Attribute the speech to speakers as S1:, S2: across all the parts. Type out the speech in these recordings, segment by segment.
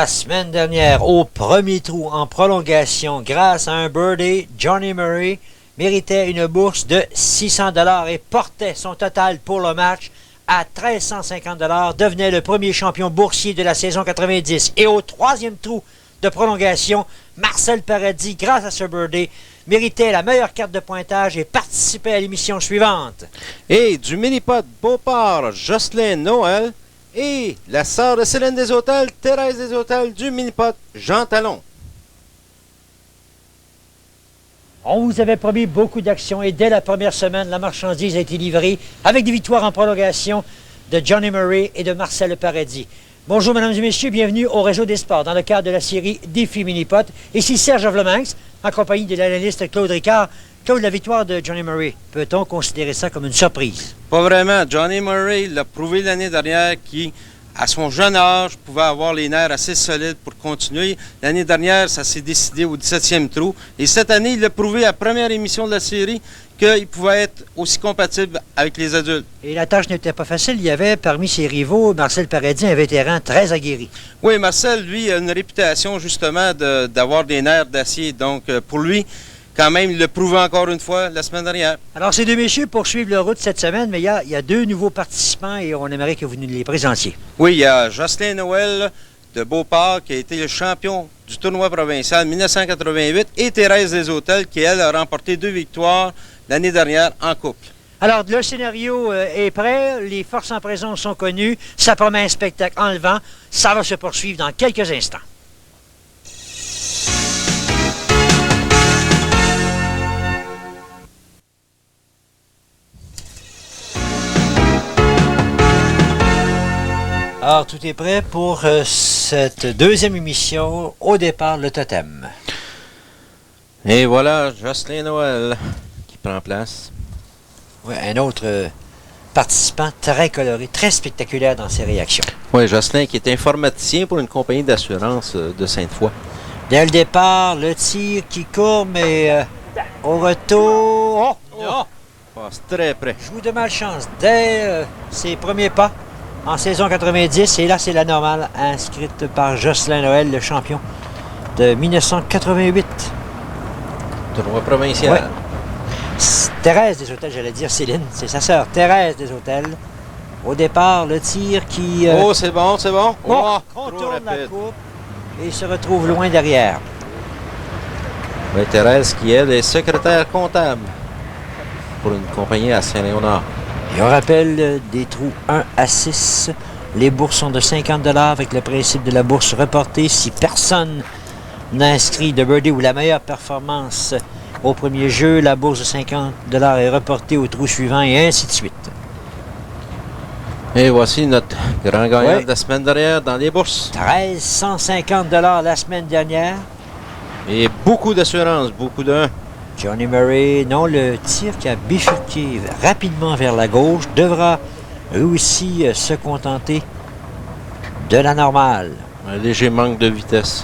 S1: La semaine dernière, au premier trou en prolongation, grâce à un birdie, Johnny Murray méritait une bourse de 600 $ et portait son total pour le match à 1 350 $, devenait le premier champion boursier de la saison 90. Et au troisième trou de prolongation, Marcel Paradis, grâce à ce birdie, méritait la meilleure carte de pointage et participait à l'émission suivante.
S2: Et du mini-pot Beauport, Jocelyn Noël. Et la sœur de Céline Deshôtels, Thérèse Deshôtels, du mini-pot, Jean Talon.
S1: On vous avait promis beaucoup d'actions et dès la première semaine, la marchandise a été livrée avec des victoires en prolongation de Johnny Murray et de Marcel Paradis. Bonjour, mesdames et messieurs, bienvenue au Réseau des sports dans le cadre de la série Défi Mini-Pot. Ici Serge Vleminx, en compagnie de l'analyste Claude Ricard. Claude, la victoire de Johnny Murray, peut-on considérer ça comme une surprise?
S2: Pas vraiment. Johnny Murray l'a prouvé l'année dernière qu'il, à son jeune âge, pouvait avoir les nerfs assez solides pour continuer. L'année dernière, ça s'est décidé au 17e trou. Et cette année, il a prouvé à la première émission de la série qu'il pouvait être aussi compatible avec les adultes.
S1: Et la tâche n'était pas facile. Il y avait parmi ses rivaux Marcel Paradis, un vétéran très aguerri.
S2: Oui, Marcel, lui, a une réputation justement d'avoir des nerfs d'acier. Donc, pour lui, quand même, il l'a prouvé encore une fois la semaine dernière.
S1: Alors, ces deux messieurs poursuivent leur route cette semaine, mais il y a deux nouveaux participants et on aimerait que vous nous les présentiez.
S2: Oui, il y a Jocelyn Noël de Beauport qui a été le champion du tournoi provincial 1988 et Thérèse Deshôtels qui, elle, a remporté 2 victoires l'année dernière en couple.
S1: Alors, le scénario est prêt, les forces en présence sont connues, ça promet un spectacle enlevant, ça va se poursuivre dans quelques instants. Alors, tout est prêt pour cette deuxième émission, au départ, le totem.
S2: Et voilà, Jocelyn Noël qui prend place.
S1: Oui, un autre participant très coloré, très spectaculaire dans ses réactions.
S2: Oui, Jocelyn qui est informaticien pour une compagnie d'assurance de Sainte-Foy.
S1: Dès le départ, le tir qui court, mais au retour... Oh!
S2: Passe très près.
S1: Joue de malchance dès ses premiers pas en saison 90. Et là, c'est la normale inscrite par Jocelyn Noël, le champion de 1988.
S2: Tournoi provincial.
S1: Ouais. Thérèse Deshôtels, j'allais dire Céline, c'est sa sœur, Thérèse Deshôtels. Au départ, le tir qui...
S2: Oh, c'est bon, c'est bon.
S1: Contourne la coupe et se retrouve loin derrière.
S2: Oui, Thérèse qui, elle, est secrétaire comptable pour une compagnie à Saint-Léonard.
S1: Et on rappelle des trous 1 à 6. Les bourses sont de 50 $ avec le principe de la bourse reportée. Si personne n'a inscrit de birdie ou la meilleure performance au premier jeu, la bourse de 50 $ est reportée au trou suivant et ainsi de suite.
S2: Et voici notre grand gagnant de la semaine dernière dans les bourses.
S1: 1 350 $ la semaine dernière.
S2: Et beaucoup d'assurance, beaucoup de 1.
S1: Johnny Murray, non, le tir qui a bifurqué rapidement vers la gauche devra eux aussi se contenter de la normale.
S2: Un léger manque de vitesse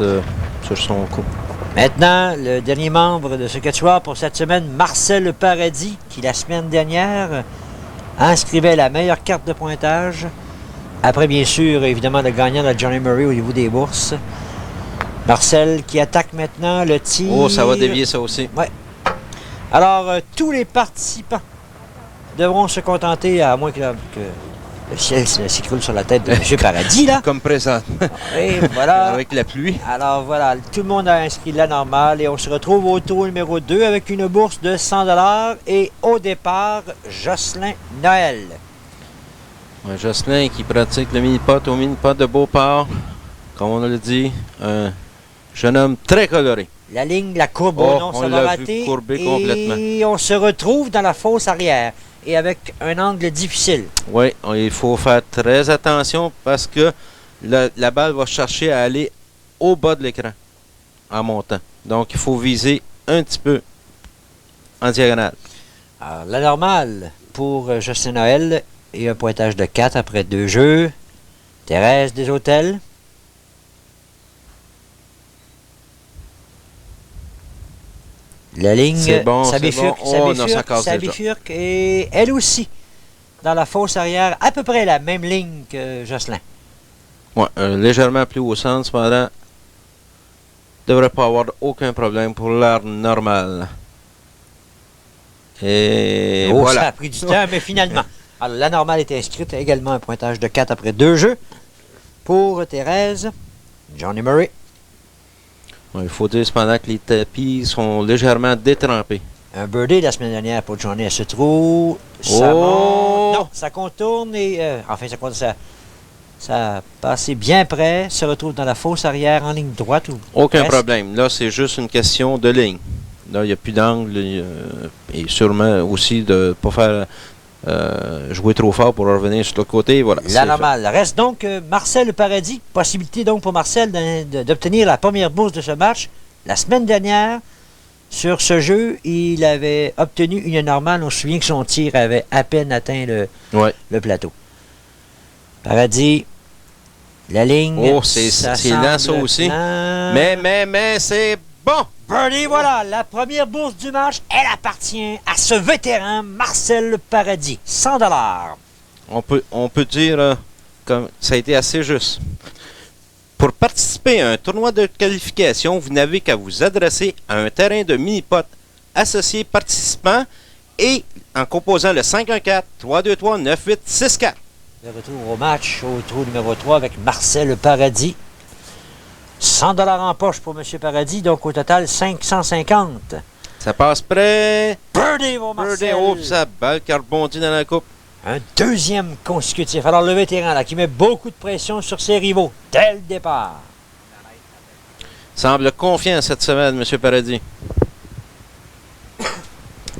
S2: sur son coup.
S1: Maintenant, le dernier membre de ce quatuor pour cette semaine, Marcel Paradis, qui la semaine dernière inscrivait la meilleure carte de pointage. Après, bien sûr, évidemment, le gagnant de Johnny Murray au niveau des bourses. Marcel qui attaque maintenant le tir.
S2: Oh, ça va dévier ça aussi.
S1: Oui. Alors, tous les participants devront se contenter, à moins que le ciel s'écroule sur la tête de M. Paradis, là.
S2: Comme présent.
S1: Et voilà.
S2: Avec la pluie.
S1: Alors, voilà, tout le monde a inscrit la normale et on se retrouve au tour numéro 2 avec une bourse de 100 $ et au départ, Jocelyn Noël.
S2: Ouais, Jocelyn qui pratique le mini-pot au mini-pot de Beauport. Comme on l'a dit, un jeune homme très coloré.
S1: La ligne, la courbe, non, ça va rater. Et on se retrouve dans la fosse arrière et avec un angle difficile.
S2: Oui, il faut faire très attention parce que la balle va chercher à aller au bas de l'écran en montant. Donc, il faut viser un petit peu en diagonale.
S1: Alors, la normale pour Jocelyn Noël et un pointage de 4 après 2 jeux. Thérèse Deshôtels. La ligne,
S2: bon,
S1: ça bifurque,
S2: bon.
S1: Ça bifurque et elle aussi, dans la fosse arrière, à peu près la même ligne que Jocelyn.
S2: Ouais, légèrement plus au centre, cependant, devrait pas avoir aucun problème pour l'heure normale. Et voilà.
S1: Ça a pris du temps, mais finalement. Alors, la normale est inscrite. Également un pointage de 4 après 2 jeux. Pour Thérèse, Johnny Murray.
S2: Ouais, il faut dire cependant que les tapis sont légèrement détrempés.
S1: Un birdie la semaine dernière pour Johnny à ce trou. Ça monte. Non, ça contourne et... enfin, ça a passé bien près. Se retrouve dans la fosse arrière en ligne droite.
S2: Aucun problème. Là, c'est juste une question de ligne. Là, il n'y a plus d'angle. Et sûrement aussi de ne pas faire jouer trop fort pour revenir sur le côté. Voilà,
S1: la normale. Reste donc Marcel Paradis. Possibilité donc pour Marcel d'obtenir la première bourse de ce match. La semaine dernière, sur ce jeu, il avait obtenu une normale. On se souvient que son tir avait à peine atteint le plateau. Paradis, la ligne.
S2: Oh, c'est lent ça aussi. Mais c'est bon.
S1: Birdie, voilà, la première bourse du match, elle appartient à ce vétéran Marcel Paradis. 100 $.
S2: On peut dire que ça a été assez juste. Pour participer à un tournoi de qualification, vous n'avez qu'à vous adresser à un terrain de mini-pot associé participant et en composant le 514-323-9864.
S1: Le retour au match au trou numéro 3 avec Marcel Paradis. 100 $ en poche pour M. Paradis, donc au total 550.
S2: Ça passe près.
S1: Birdie, mon Marcel.
S2: Oh, sa balle qui a rebondi dans la coupe.
S1: Un deuxième consécutif. Alors le vétéran là, qui met beaucoup de pression sur ses rivaux dès le départ.
S2: Semble confiant cette semaine, M. Paradis.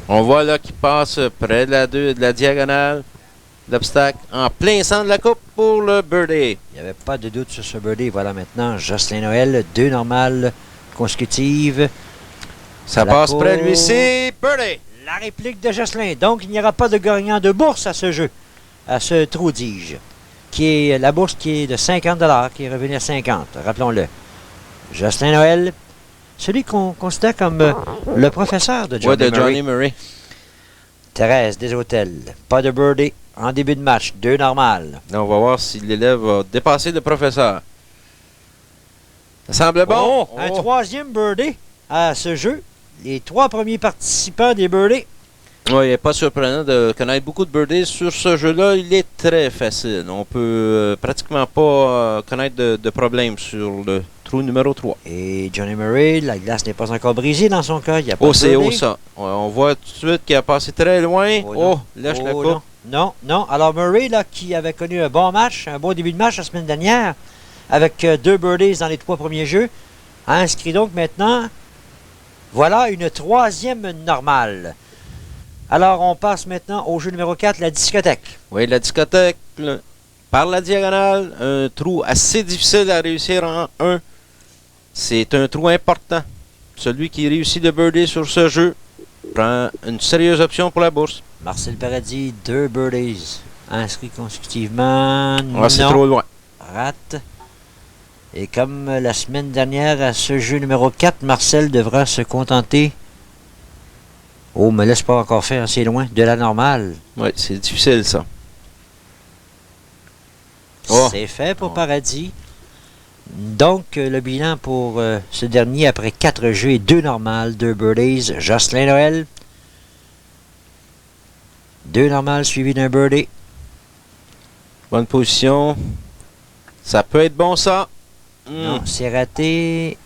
S2: On voit là qu'il passe près de la diagonale. L'obstacle en plein centre de la coupe pour le birdie.
S1: Il n'y avait pas de doute sur ce birdie. Voilà maintenant Jocelyn Noël, 2 normales consécutives.
S2: Ça passe près de lui, c'est birdie.
S1: La réplique de Jocelyn. Donc, il n'y aura pas de gagnant de bourse à ce jeu, à ce trou dige, qui est la bourse qui est de 50 $, qui est revenue à 50, rappelons-le. Jocelyn Noël, celui qu'on considère comme le professeur de Johnny
S2: Murray.
S1: Thérèse des Hôtels, pas de birdie. En début de match, 2 normales.
S2: On va voir si l'élève va dépasser le professeur. Ça semble bon.
S1: Un troisième birdie à ce jeu. Les 3 premiers participants des birdies.
S2: Oui, il n'est pas surprenant de connaître beaucoup de birdies sur ce jeu-là. Il est très facile. On peut pratiquement pas connaître de problème sur le trou numéro 3.
S1: Et Johnny Murray, la glace n'est pas encore brisée dans son cas. Il y a pas
S2: c'est haut ça. On voit tout de suite qu'il a passé très loin. Lâche la coupe.
S1: Non. Alors Murray, là, qui avait connu un bon match, un bon début de match la semaine dernière, avec 2 birdies dans les 3 premiers jeux, a inscrit donc maintenant, voilà, une 3e normale. Alors, on passe maintenant au jeu numéro 4, la discothèque.
S2: Oui, la discothèque, par la diagonale, un trou assez difficile à réussir en 1. C'est un trou important. Celui qui réussit le birdie sur ce jeu prend une sérieuse option pour la bourse.
S1: Marcel Paradis, 2 birdies inscrits consécutivement.
S2: C'est trop loin.
S1: Rate. Et comme la semaine dernière, à ce jeu numéro 4, Marcel devra se contenter. Oh, me laisse pas encore faire, c'est loin, de la normale.
S2: Oui, c'est difficile ça.
S1: C'est fait pour Paradis. Donc, le bilan pour ce dernier, après 4 jeux et 2 normales, 2 birdies, Jocelyn Noël. 2 normales suivies d'un birdie.
S2: Bonne position. Ça peut être bon, ça.
S1: Non, c'est raté.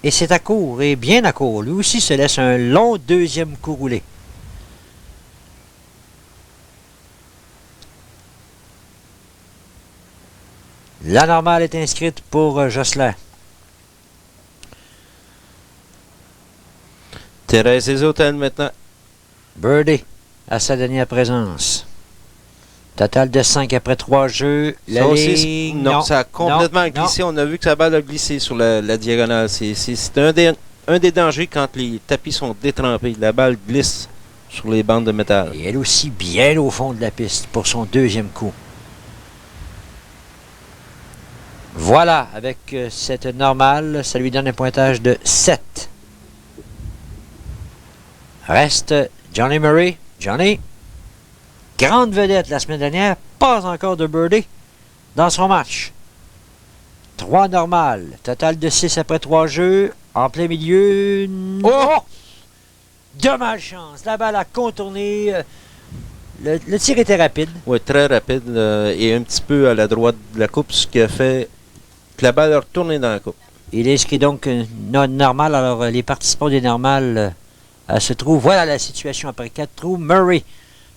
S1: Et c'est à court, et bien à court. Lui aussi se laisse un long 2e coup roulé. La normale est inscrite pour Jocelyn.
S2: Thérèse des Hôtels maintenant.
S1: Birdie à sa dernière présence. Total de 5 après 3 jeux. La ligne,
S2: non, ça a complètement glissé. On a vu que sa balle a glissé sur la diagonale. C'est un des dangers quand les tapis sont détrempés. La balle glisse sur les bandes de métal.
S1: Et elle aussi bien au fond de la piste pour son 2e coup. Voilà, avec cette normale, ça lui donne un pointage de 7. Reste Johnny Murray. Johnny, grande vedette la semaine dernière, pas encore de birdie dans son match. 3 normales. Total de 6 après 3 jeux. En plein milieu.
S2: Oh!
S1: De malchance. La balle a contourné. Le tir était rapide.
S3: Oui, très rapide et un petit peu à la droite de la coupe, ce qui a fait que la balle a retourné dans la coupe.
S1: Il inscrit donc non normal. Alors, les participants des normales se trouvent. Voilà la situation après 4 trous. Murray.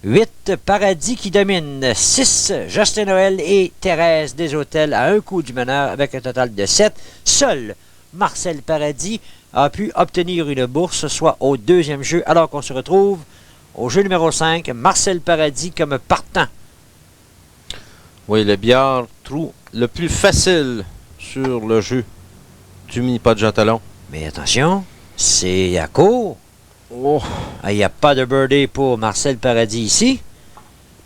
S1: 8, Paradis qui domine. 6, Justin Noël et Thérèse Desautels à un coup du meneur avec un total de 7. Seul Marcel Paradis a pu obtenir une bourse, soit au deuxième jeu, alors qu'on se retrouve au jeu numéro 5. Marcel Paradis comme partant.
S3: Oui, le billard trou le plus facile sur le jeu du mini-pot de Jean Talon.
S1: Mais attention, c'est à court.
S3: Oh!
S1: Il n'y a pas de birdie pour Marcel Paradis ici.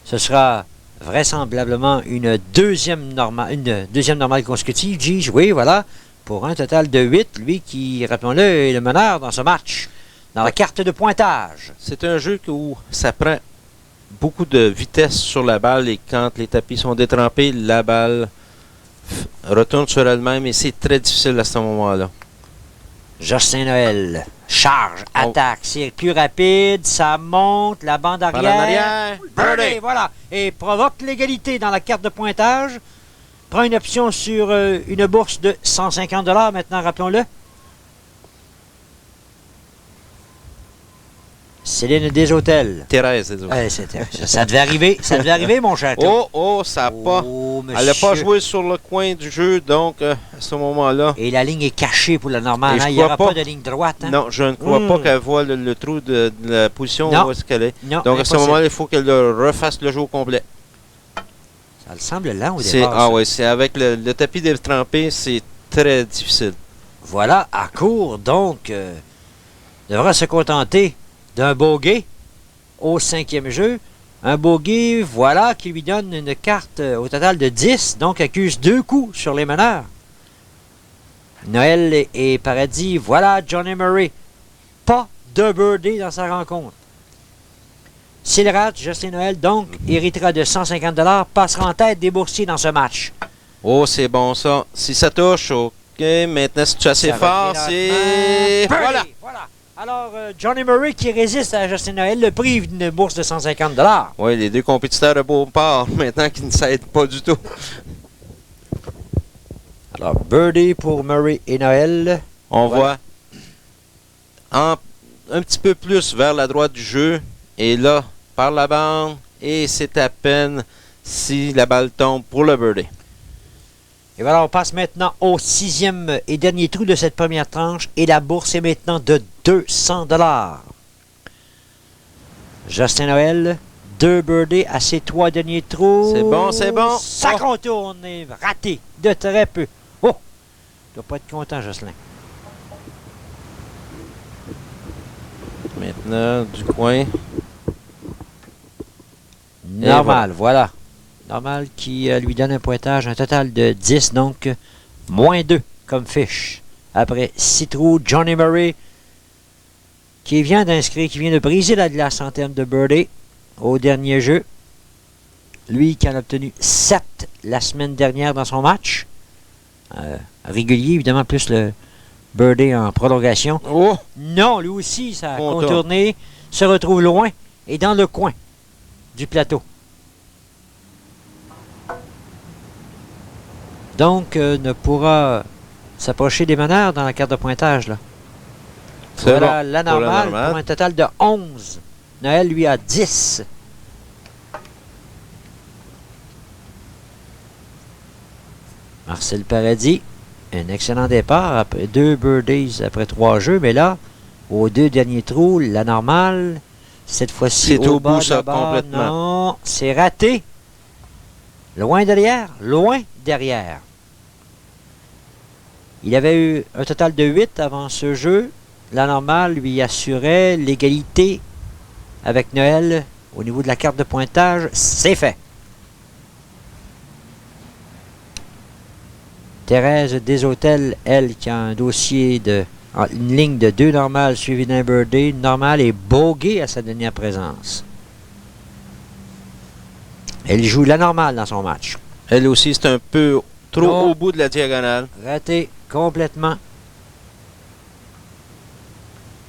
S1: Ce sera vraisemblablement une deuxième normale consécutive. Gige, oui, voilà. Pour un total de 8. Lui qui, rappelons-le, est le meneur dans ce match. Dans la carte de pointage.
S3: C'est un jeu où ça prend beaucoup de vitesse sur la balle et quand les tapis sont détrempés, la balle retourne sur elle-même et c'est très difficile à ce moment-là.
S1: Justin Noël. Charge, attaque, c'est plus rapide, ça monte, la bande arrière.
S3: Par en arrière, birdie.
S1: Voilà. Et provoque l'égalité dans la carte de pointage. Prend une option sur une bourse de 150 $ maintenant, rappelons-le. Céline Desautels.
S3: Thérèse Desautels.
S1: Ça devait arriver, mon cher.
S3: Oh, ça n'a pas. Elle n'a pas joué sur le coin du jeu, donc à ce moment-là.
S1: Et la ligne est cachée pour le normal. Il n'y aura pas de ligne droite. Hein?
S3: Non, je ne crois pas qu'elle voit le trou de la position où est-ce qu'elle est.
S1: Non,
S3: donc à ce moment-là, il faut qu'elle refasse le jeu au complet.
S1: Ça le semble lent au départ.
S3: Ah oui, c'est avec le tapis détrempé, c'est très difficile.
S1: Voilà, à court, donc, devra se contenter d'un bogey au 5e jeu. Un bogey, voilà, qui lui donne une carte au total de 10, donc accuse 2 coups sur les meneurs. Noël et Paradis, voilà Johnny Murray. Pas de birdie dans sa rencontre. S'il rate, Justin Noël, donc, héritera de 150 $, passera en tête des boursiers dans ce match.
S3: Oh, c'est bon ça. Si ça touche, OK. Maintenant, si tu es assez fort, c'est...
S1: Voilà! Alors, Johnny Murray qui résiste à Justin Noël le prive d'une bourse de 150 $.
S3: Oui, les deux compétiteurs de Beauport, maintenant qui ne s'aident pas du tout.
S1: Alors, birdie pour Murray et Noël.
S3: On voit un petit peu plus vers la droite du jeu. Et là, par la bande. Et c'est à peine si la balle tombe pour le birdie.
S1: Et voilà, on passe maintenant au 6e et dernier trou de cette première tranche. Et la bourse est maintenant de 200 $. Justin Noël, 2 birdies à ses 3 derniers trous.
S3: C'est bon, c'est bon.
S1: Ça contourne et raté de très peu. Oh! Tu dois pas être content, Jocelyn.
S3: Maintenant, du coin.
S1: Normal, voilà. Normal qui lui donne un pointage, un total de 10, donc moins 2 comme fiche. Après 6 trous, Johnny Murray qui vient de briser la glace en termes de birdie au dernier jeu. Lui qui en a obtenu 7 la semaine dernière dans son match. Régulier, évidemment, plus le birdie en prolongation.
S3: Oh!
S1: Non, lui aussi, ça a contourné, se retrouve loin et dans le coin du plateau. Donc, ne pourra s'approcher des meneurs dans la carte de pointage. Là. Voilà bon, la normale pour un total de 11. Noël, lui, a 10. Marcel Paradis, un excellent départ. Après 2 birdies après 3 jeux. Mais là, aux 2 derniers trous, la normale, cette fois-ci
S3: au
S1: bas
S3: bout, ça,
S1: complètement.
S3: complètement.
S1: Non, c'est raté. Loin derrière, loin derrière. Il avait eu un total de 8 avant ce jeu. La normale lui assurait l'égalité avec Noël au niveau de la carte de pointage. C'est fait. Thérèse Desautels, elle, qui a un dossier de une ligne de 2 normales suivie d'un birdie, normal et bogey à sa dernière présence. Elle joue la normale dans son match.
S3: Elle aussi, c'est un peu Trop
S1: Non.
S3: au bout de la diagonale.
S1: Raté complètement.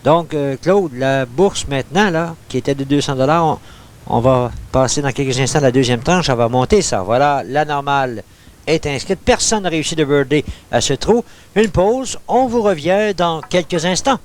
S1: Donc, Claude, la bourse maintenant, là, qui était de 200 $, on va passer dans quelques instants à la deuxième tranche. Ça va monter, ça. Voilà, la normale est inscrite. Personne n'a réussi de birdie à ce trou. Une pause. On vous revient dans quelques instants.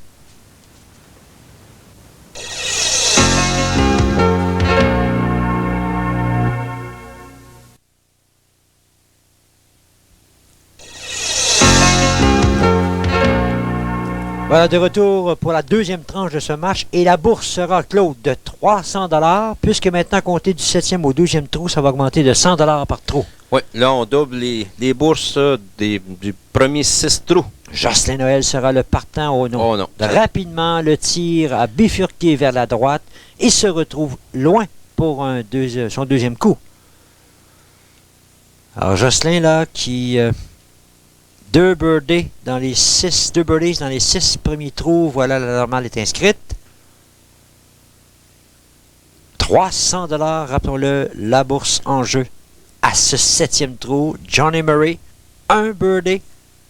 S1: Voilà, de retour pour la deuxième tranche de ce match. Et la bourse sera, Claude, de 300 $, puisque maintenant, compter du 7e au 12e trou, ça va augmenter de 100 $ par trou.
S3: Oui, là, on double les bourses du premier 6 trous.
S1: Jocelyn Noël sera le partant au nom.
S3: Oh non.
S1: Rapidement, le tir a bifurqué vers la droite et se retrouve loin pour son deuxième coup. Alors, Jocelyn, là, qui... deux birdies dans les 6 premiers trous. Voilà, la normale est inscrite. 300 $, rappelons-le, la bourse en jeu. À ce 7e trou, Johnny Murray, un birdie,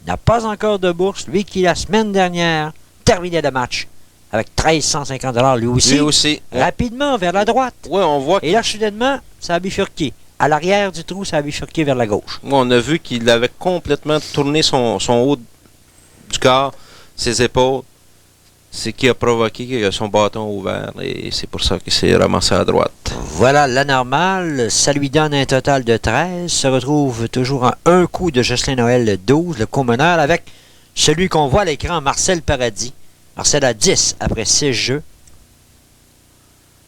S1: n'a pas encore de bourse. Lui qui, la semaine dernière, terminait le match avec 1350 $, lui aussi.
S3: Lui aussi.
S1: Rapidement, vers la droite.
S3: Oui, on voit
S1: Et là, soudainement, ça a bifurqué. À l'arrière du trou, ça a bifurqué vers la gauche.
S3: on a vu qu'il avait complètement tourné son haut du corps, ses épaules. C'est qui a provoqué son bâton ouvert et c'est pour ça qu'il s'est ramassé à droite.
S1: Voilà la normale. Ça lui donne un total de 13. Se retrouve toujours en un coup de Jocelyn Noël 12, le co-meneur, avec celui qu'on voit à l'écran, Marcel Paradis. Marcel a 10 après 6 jeux.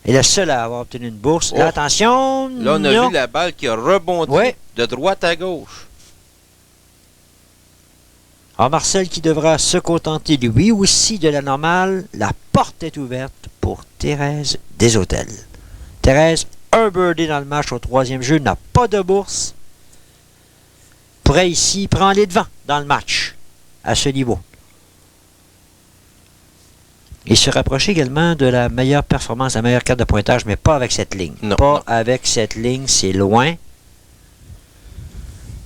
S1: Et le seul à avoir obtenu une bourse.
S3: Oh.
S1: Là, attention!
S3: Là, on a
S1: non.
S3: vu la balle qui a rebondi
S1: Ouais.
S3: de droite à gauche.
S1: Alors, Marcel qui devra se contenter lui aussi de la normale. La porte est ouverte pour Thérèse Deshôtels. Thérèse, un birdie dans le match au 3e jeu, n'a pas de bourse. Pourrait ici prendre les devants dans le match à ce niveau. Et se rapprocher également de la meilleure performance, la meilleure carte de pointage, mais pas avec cette ligne.
S3: Non,
S1: Pas
S3: non.
S1: avec cette ligne, c'est loin.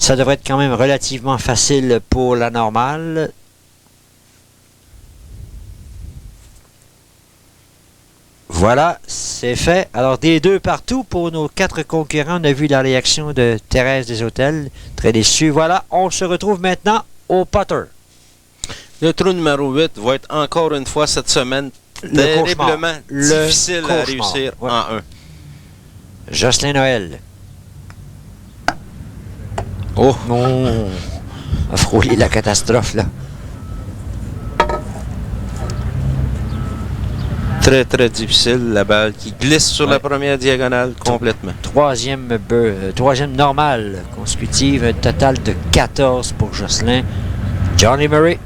S1: Ça devrait être quand même relativement facile pour la normale. Voilà, c'est fait. Alors, des deux partout pour nos 4 concurrents. On a vu la réaction de Thérèse Deshôtels. Très déçue. Voilà, on se retrouve maintenant au putter.
S3: Le trou numéro 8 va être encore une fois cette semaine
S1: Le cauchemar.
S3: terriblement
S1: Le
S3: difficile
S1: cauchemar.
S3: à réussir
S1: Ouais.
S3: en 1.
S1: Jocelyn Noël.
S3: Oh,
S1: Non. A frôlé la catastrophe, là.
S3: très très difficile. La balle qui glisse sur
S1: Ouais.
S3: la première diagonale complètement.
S1: Troisième normale consécutive. Un total de 14 pour Jocelyn. Johnny Murray.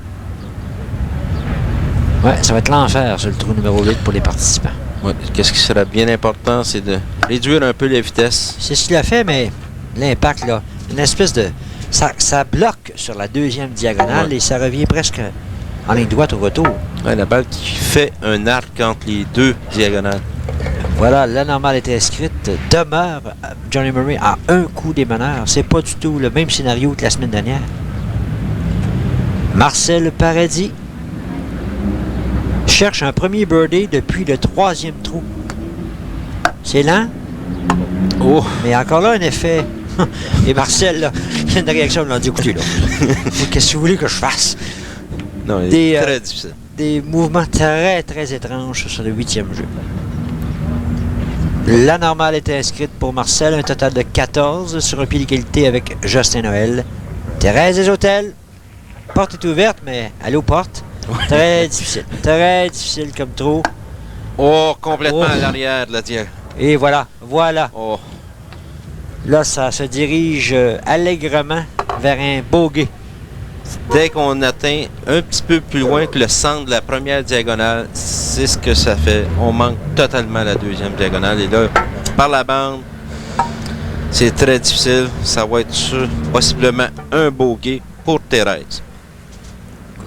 S1: Ouais, ça va être l'enfer sur le trou numéro 8 pour les participants.
S3: Ouais. Qu'est-ce qui sera bien important, c'est de réduire un peu la vitesse.
S1: C'est ce qu'il a fait, mais l'impact, là, une espèce de... Ça bloque sur la deuxième diagonale
S3: Ouais.
S1: et ça revient presque en ligne droite au retour.
S3: Ouais, la balle qui fait un arc entre les deux diagonales.
S1: Voilà, la normale était inscrite. Demeure Johnny Murray à un coup des meneurs. C'est pas du tout le même scénario que la semaine dernière. Marcel Paradis cherche un premier birdie depuis le 3e trou. C'est lent,
S3: Oh,
S1: mais encore là, un effet. Et Marcel, là, il y a une réaction, il a dit, écoutez, là, qu'est-ce que vous voulez que je fasse?
S3: non, il
S1: Des,
S3: est très difficile.
S1: Des mouvements très, très étranges sur le 8e jeu. La normale était inscrite pour Marcel, un total de 14 sur un pied d'égalité avec Jocelyn Noël. Thérèse Deshôtels, porte est ouverte, mais allez aux portes. Très difficile comme trou.
S3: Oh, complètement
S1: Oh.
S3: à l'arrière de la diagonale.
S1: Et voilà.
S3: Oh,
S1: Là, ça se dirige allègrement vers un bogey.
S3: dès qu'on atteint un petit peu plus loin que le centre de la première diagonale, c'est ce que ça fait. On manque totalement la deuxième diagonale. Et là, par la bande, c'est très difficile. Ça va être possiblement un bogey pour Thérèse.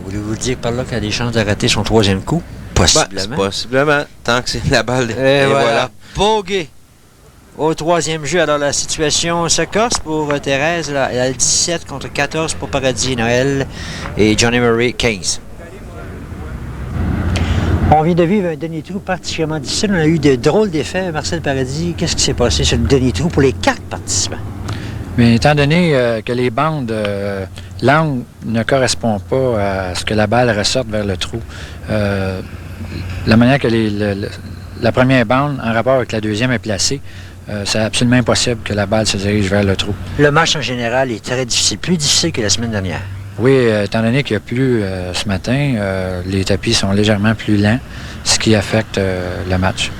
S1: Voulez-vous dire par là qu'elle a des chances de rater son 3e coup?
S3: Ben,
S1: Possiblement.
S3: possiblement, tant que c'est la balle.
S1: Et voilà. Bogey. au troisième jeu. Alors, la situation se corse pour Thérèse. Là, elle a 17 contre 14 pour Paradis et Noël. Et Johnny Murray, 15. On vient de vivre un dernier trou particulièrement difficile. On a eu de drôles d'effets. Marcel Paradis, qu'est-ce qui s'est passé sur le dernier trou pour les 4 participants?
S4: Mais étant donné que les bandes, l'angle ne correspond pas à ce que la balle ressorte vers le trou, la manière que la première bande en rapport avec la deuxième est placée, c'est absolument impossible que la balle se dirige vers le trou.
S1: Le match en général est très difficile, plus difficile que la semaine dernière.
S4: Oui, étant donné qu'il y a plu ce matin, les tapis sont légèrement plus lents, ce qui affecte le match.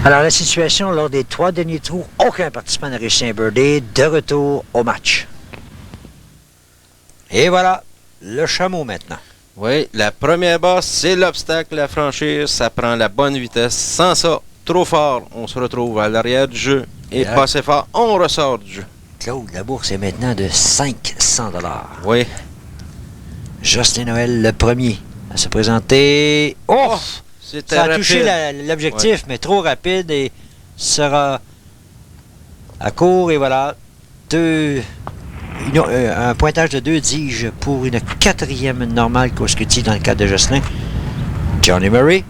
S1: Alors, la situation lors des 3 derniers trous, aucun participant n'a réussi un birdie. De retour au match. Et voilà, le chameau maintenant.
S3: Oui, la première bosse, c'est l'obstacle à franchir. Ça prend la bonne vitesse. Sans ça, trop fort, on se retrouve à l'arrière du jeu. Et
S1: Yeah.
S3: pas assez fort, on ressort du jeu.
S1: Claude, la bourse est maintenant de 500 $.
S3: Oui.
S1: Justin Noël, le premier à se présenter. Oh!
S3: C'était
S1: Ça a
S3: rapide.
S1: touché l'objectif, mais trop rapide et sera à court. Et voilà, un pointage de 2, dis-je, pour une 4e normale consécutive dans le cas de Jocelyn. Johnny Murray.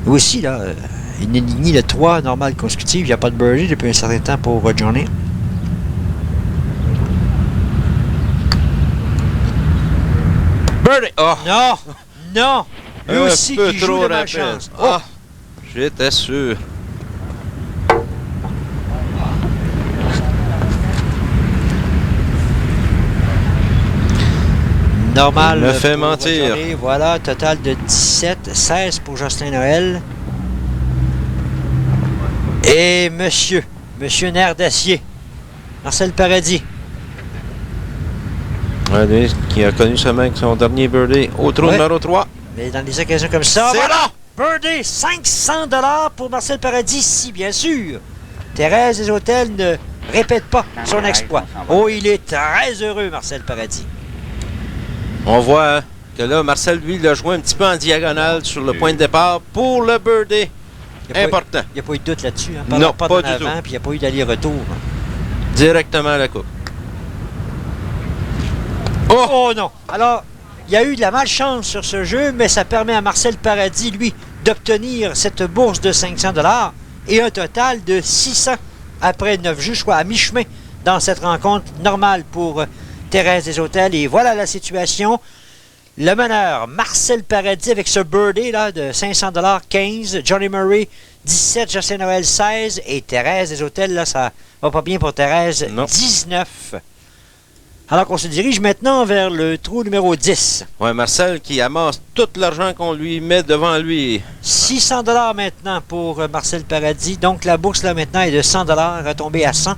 S1: Lui aussi, là, il n'est ni le 3 normale consécutive. Il n'y a pas de birdie depuis un certain temps pour Johnny.
S3: Birdie! Oh!
S1: Non! Non! Lui
S3: Un
S1: aussi
S3: peu
S1: qui joue
S3: trop
S1: de
S3: rapide.
S1: malchance. Oh!
S3: Ah, j'étais sûr.
S1: Normal.
S3: Il me fait
S1: pour
S3: mentir.
S1: Johnny. Voilà, total de 17, 16 pour Justin Noël. Et Monsieur Nerf d'Acier, Marcel Paradis.
S3: Ouais, lui qui a connu seulement son dernier birdie au trou
S1: Ouais.
S3: numéro 3.
S1: Mais dans des occasions comme ça,
S3: C'est
S1: voilà! Birdie, 500 $ pour Marcel Paradis, si bien sûr. Thérèse des Hôtels ne répète pas son exploit. Oh, il est très heureux, Marcel Paradis.
S3: On voit hein, que là, Marcel, lui, l'a joué un petit peu en diagonale sur le point de départ pour le birdie.
S1: Il n'y a,
S3: Important.
S1: pas eu de doute là-dessus. Hein?
S3: Non,
S1: pas
S3: pas
S1: d'en
S3: du
S1: avant,
S3: tout.
S1: puis il n'y a pas eu d'aller-retour.
S3: Directement à la coupe.
S1: Oh non! Alors, il y a eu de la malchance sur ce jeu, mais ça permet à Marcel Paradis, lui, d'obtenir cette bourse de 500 $ et un total de 600 après 9 jeux, je crois, à mi-chemin dans cette rencontre normale pour Thérèse des Hôtels. Et voilà la situation. Le meneur, Marcel Paradis, avec ce birdie là, de 500 $, 15. Johnny Murray, 17. Justin Noël, 16. Et Thérèse des Hôtels, là, ça va pas bien pour Thérèse,
S3: Non.
S1: 19. Alors qu'on se dirige maintenant vers le trou numéro 10.
S3: Ouais, Marcel qui amasse tout l'argent qu'on lui met devant lui.
S1: 600 $ maintenant pour Marcel Paradis. Donc la bourse là maintenant est de 100 $, retombée à 100.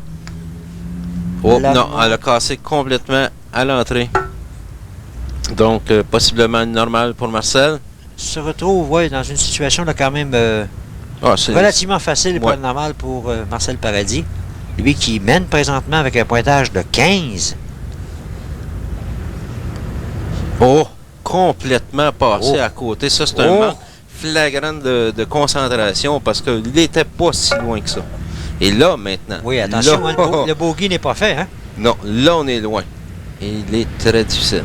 S3: Oh
S1: La
S3: non,
S1: montre.
S3: elle a cassé complètement à l'entrée. Donc, possiblement normal pour Marcel.
S1: Se retrouve ouais, dans une situation là, quand même
S3: Ah, c'est
S1: relativement facile pour
S3: Ouais.
S1: le normal pour Marcel Paradis. Lui qui mène présentement avec un pointage de 15.
S3: Oh, complètement passé
S1: Oh.
S3: à côté. Ça, c'est un
S1: Oh.
S3: manque flagrant de concentration parce qu'il n'était pas si loin que ça. Et là, maintenant.
S1: Oui, attention,
S3: là,
S1: hein, le bogey n'est pas fait. Hein?
S3: Non, là, on est loin. Et il est très difficile.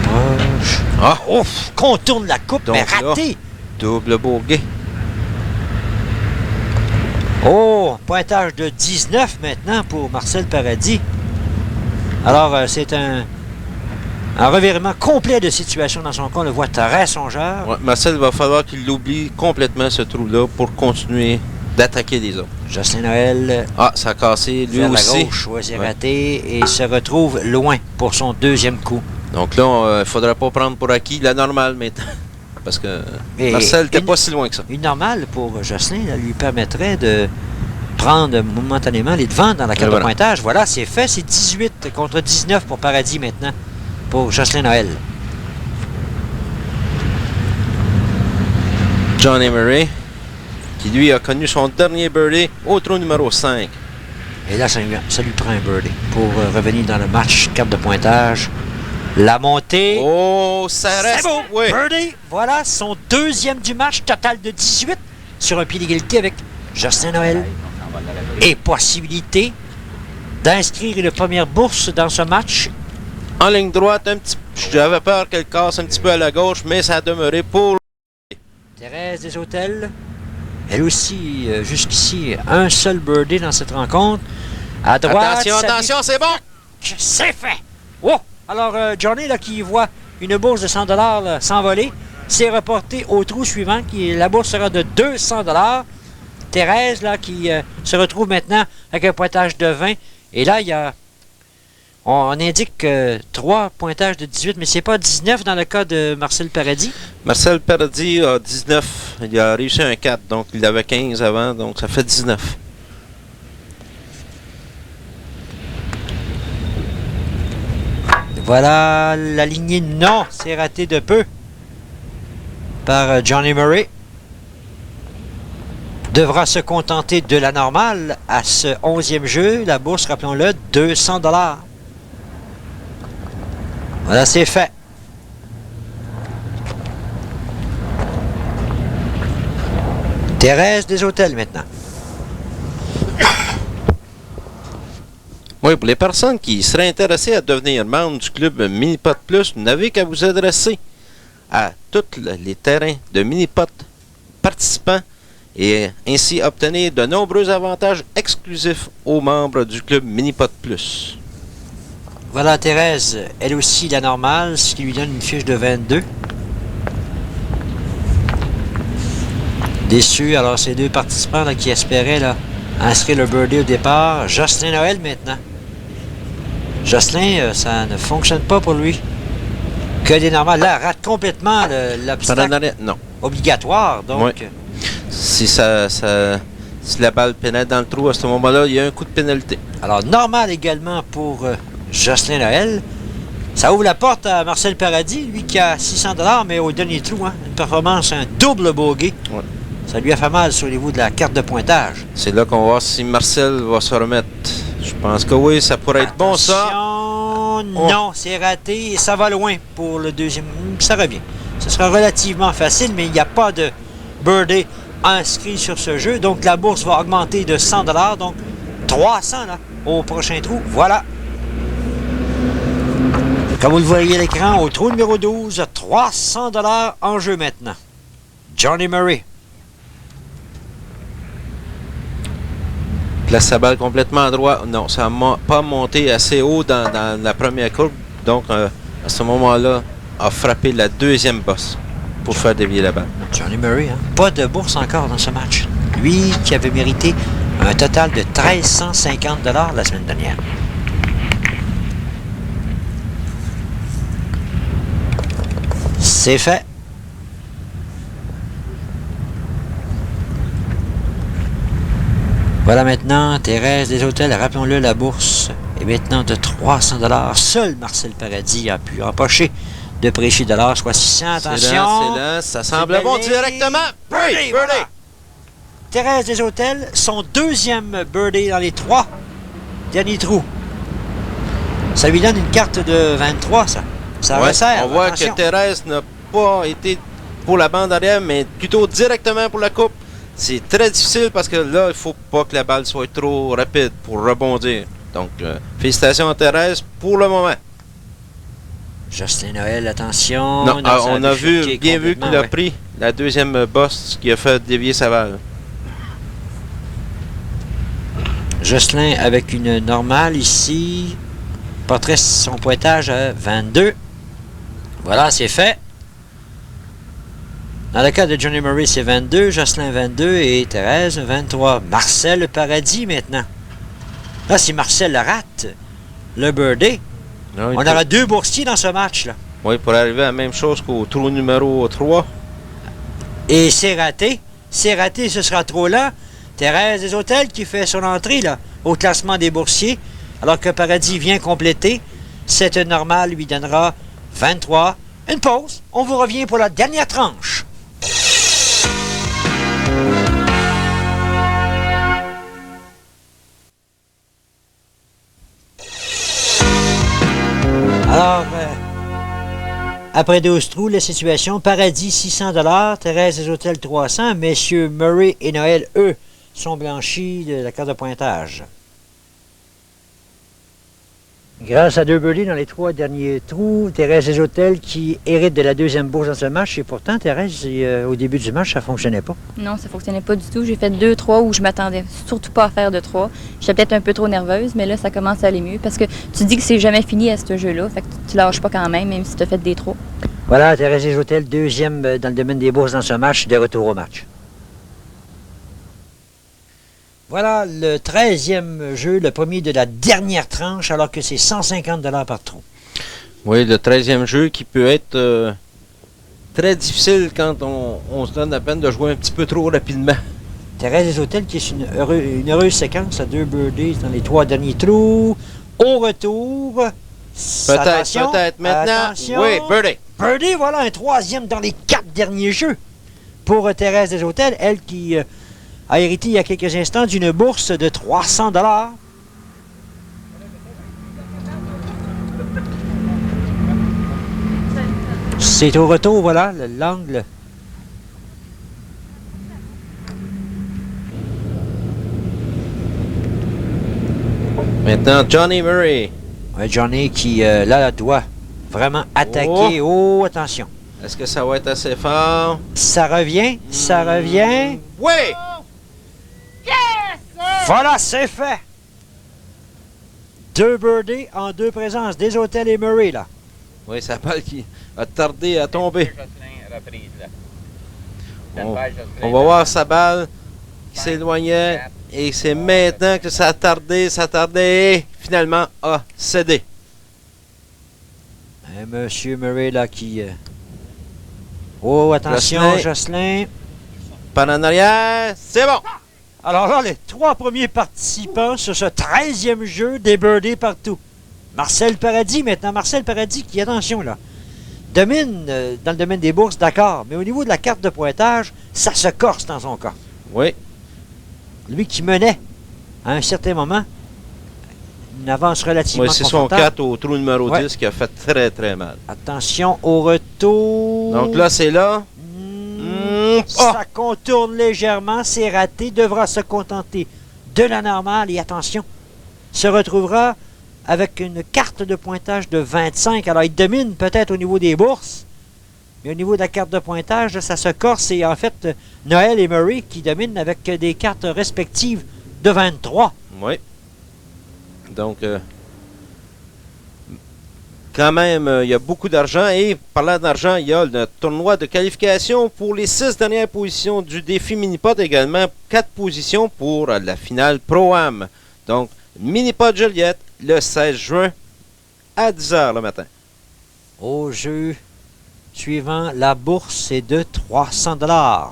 S1: Approche.
S3: Ah,
S1: Ouf! Contourne la coupe,
S3: Donc
S1: mais
S3: là-
S1: raté!
S3: double bogey.
S1: Oh! Pointage de 19 maintenant pour Marcel Paradis. Alors, c'est un revirement complet de situation dans son cas. On le voit très songeur.
S3: Ouais, Marcel, il va falloir qu'il oublie complètement ce trou-là pour continuer d'attaquer les autres.
S1: Jocelyn Noël
S3: Ah, ça a cassé lui
S1: vers la
S3: aussi.
S1: gauche, ouais, c'est
S3: Ouais.
S1: raté et se retrouve loin pour son deuxième coup.
S3: Donc là, il ne faudra pas prendre pour acquis la normale maintenant. Parce que
S1: Et
S3: Marcel n'était
S1: une-
S3: pas si loin que ça.
S1: Une normale pour Jocelyn là, lui permettrait de prendre momentanément les devants dans la carte
S3: Et voilà.
S1: de pointage. Voilà, c'est fait. C'est 18 contre 19 pour Paradis maintenant, pour Jocelyn Noël.
S3: Johnny Murray, qui lui a connu son dernier birdie au trou numéro 5.
S1: Et là, ça lui prend un birdie pour revenir dans le match, carte de pointage. La montée.
S3: Oh, ça
S1: C'est
S3: reste.
S1: beau.
S3: Oui.
S1: Birdie, voilà, son deuxième du match, total de 18 sur un pied d'égalité avec Justin Noël. Et possibilité d'inscrire une première bourse dans ce match.
S3: En ligne droite, j'avais peur qu'elle casse un petit peu à la gauche, mais ça a demeuré pour.
S1: Thérèse des Hôtels, elle aussi, jusqu'ici, un seul birdie dans cette rencontre. À droite,
S3: Attention, c'est bon!
S1: c'est fait! Oh! Alors, Johnny, là, qui voit une bourse de 100 $ s'envoler, s'est reporté au trou suivant, la bourse sera de 200 $. Thérèse, là, qui se retrouve maintenant avec un pointage de 20. Et là, il y a... On indique 3 pointages de 18, mais c'est pas 19 dans le cas de Marcel Paradis.
S3: Marcel Paradis a 19. Il a réussi un 4, donc il avait 15 avant, donc ça fait 19.
S1: Voilà la lignée non, c'est raté de peu par Johnny Murray. Devra se contenter de la normale à ce 11e jeu. La bourse, rappelons-le, 200 $. Voilà, c'est fait. Thérèse des Hôtels maintenant.
S3: Oui, pour les personnes qui seraient intéressées à devenir membres du club Minipot Plus, vous n'avez qu'à vous adresser à tous les terrains de Minipot participants et ainsi obtenir de nombreux avantages exclusifs aux membres du club Minipot Plus.
S1: Voilà Thérèse, elle aussi la normale, ce qui lui donne une fiche de 22. Déçu, alors ces deux participants là, qui espéraient là, inscrire le birdie au départ. Justin Noël maintenant. Jocelyn, ça ne fonctionne pas pour lui. Que des normales. Là, rate complètement l'obstacle
S3: Non.
S1: obligatoire. Donc,
S3: Oui. Si la balle pénètre dans le trou, à ce moment-là, il y a un coup de pénalité.
S1: alors normal également pour Jocelyn Noël. Ça ouvre la porte à Marcel Paradis, lui qui a 600 $, mais au dernier trou, hein, une performance, un double bogey.
S3: Ouais.
S1: Ça lui a fait mal sur les bouts de la carte de pointage.
S3: C'est là qu'on va voir si Marcel va se remettre. Je pense que oui, ça pourrait être bon ça.
S1: Attention, non, c'est raté et ça va loin pour le deuxième. Ça revient. Ce sera relativement facile, mais il n'y a pas de birdie inscrit sur ce jeu. Donc la bourse va augmenter de 100 $, donc 300 là, au prochain trou. Voilà. Comme vous le voyez à l'écran, au trou numéro 12, 300 $ en jeu maintenant. Johnny Murray.
S3: Place sa balle complètement à droite. Non, ça n'a pas monté assez haut dans la première courbe. Donc, à ce moment-là, a frappé la deuxième bosse pour faire dévier la balle.
S1: Johnny Murray, hein? Pas de bourse encore dans ce match. Lui qui avait mérité un total de 1 350 $ la semaine dernière. C'est fait. Voilà maintenant, Thérèse des Hôtels, rappelons-le, la bourse est maintenant de 300 $. Seul Marcel Paradis a pu empocher de précieux dollars, soit 600. Attention.
S3: C'est là, ça semble bon directement.
S1: Birdie, voilà. Thérèse des Hôtels, son deuxième birdie dans les 3 derniers trous. Ça lui donne une carte de 23, ça. Ça
S3: Ouais,
S1: resserre.
S3: on voit
S1: attention.
S3: que Thérèse n'a pas été pour la bande arrière, mais plutôt directement pour la coupe. C'est très difficile parce que là, il ne faut pas que la balle soit trop rapide pour rebondir. Donc, félicitations à Thérèse pour le moment.
S1: Justin Noël, attention.
S3: Non,
S1: ça
S3: on a
S1: bifurqué
S3: bien vu
S1: complètement,
S3: qu'il a
S1: ouais.
S3: pris la deuxième bosse qui a fait dévier sa balle.
S1: Jocelyn avec une normale ici. Portrait son pointage à 22. Voilà, c'est fait. Dans le cas de Johnny Murray, c'est 22. Jocelyn 22 et Thérèse 23. Marcel Paradis maintenant. Là, si Marcel le rate, le birdie,
S3: Non,
S1: on aura 2 boursiers dans ce match-là.
S3: Oui, pour arriver à la même chose qu'au trou numéro 3.
S1: Et c'est raté. C'est raté, ce sera trop lent. Thérèse des Hôtels qui fait son entrée là, au classement des boursiers, alors que Paradis vient compléter. Cette normale lui donnera 23. Une pause. On vous revient pour la dernière tranche. Alors, Après 12 trous, la situation, Paradis 600 $, Thérèse des Hôtels 300, messieurs Murray et Noël, eux, sont blanchis de la carte de pointage. Grâce à 2 birdies dans les 3 derniers trous, Thérèse des Hôtels qui hérite de la deuxième bourse dans ce match. Et pourtant, Thérèse, au début du match, ça ne fonctionnait pas.
S5: Non, ça ne fonctionnait pas du tout. J'ai fait 2 3 où je m'attendais surtout pas à faire de 3. J'étais peut-être un peu trop nerveuse, mais là, ça commence à aller mieux parce que tu dis que c'est jamais fini à ce jeu-là. Fait que tu lâches pas quand même si tu as fait des 3.
S1: Voilà, Thérèse des Hôtels, deuxième dans le domaine des bourses dans ce match, de retour au match. Voilà le 13e jeu, le premier de la dernière tranche, alors que c'est 150 $ par trou.
S3: Oui, le 13e jeu qui peut être très difficile quand on se donne la peine de jouer un petit peu trop rapidement.
S1: Thérèse des Hôtels qui est une heureuse séquence à 2 birdies dans les 3 derniers trous. Au retour,
S3: Peut-être maintenant.
S1: attention.
S3: Oui, birdie.
S1: Birdie, voilà un 3e dans les 4 derniers jeux. Pour Thérèse des Hôtels, elle qui a hérité il y a quelques instants d'une bourse de 300 $. C'est au retour, voilà, l'angle.
S3: Maintenant, Johnny Murray.
S1: Ouais, Johnny qui, là, doit vraiment attaquer. Oh, attention.
S3: Est-ce que ça va être assez fort?
S1: Ça revient, ça revient.
S3: Oui!
S1: Voilà, c'est fait. 2 birdies en 2 présences des Hôtels et Murray, là.
S3: Oui, sa balle qui a tardé à tomber. On va voir sa balle qui s'éloignait. Et c'est maintenant que ça a tardé et finalement a cédé.
S1: Et Monsieur Murray, là, qui... Oh, attention, Jocelyn.
S3: Par en arrière, c'est bon!
S1: Alors là, les 3 premiers participants sur ce 13e jeu, des birdies partout. Marcel Paradis, maintenant. Marcel Paradis qui, attention, là, domine dans le domaine des bourses, d'accord. Mais au niveau de la carte de pointage, ça se corse dans son cas.
S3: Oui.
S1: Lui qui menait, à un certain moment, une avance relativement
S3: Oui, c'est son
S1: confortable.
S3: 4 au trou numéro 10 qui a fait très, très mal.
S1: Attention au retour.
S3: Donc là, c'est là.
S1: Ça contourne légèrement, c'est raté, devra se contenter de la normale et attention, se retrouvera avec une carte de pointage de 25. Alors il domine peut-être au niveau des bourses, mais au niveau de la carte de pointage, ça se corse et en fait, Noël et Murray qui dominent avec des cartes respectives de 23.
S3: Oui. Donc, quand même, il y a beaucoup d'argent. Et parlant d'argent, il y a le tournoi de qualification pour les 6 dernières positions du défi Minipod. Également 4 positions pour la finale Pro-Am. Donc, Minipod Joliette le 16 juin à 10 h le matin.
S1: Au jeu suivant, la bourse est de 300 $.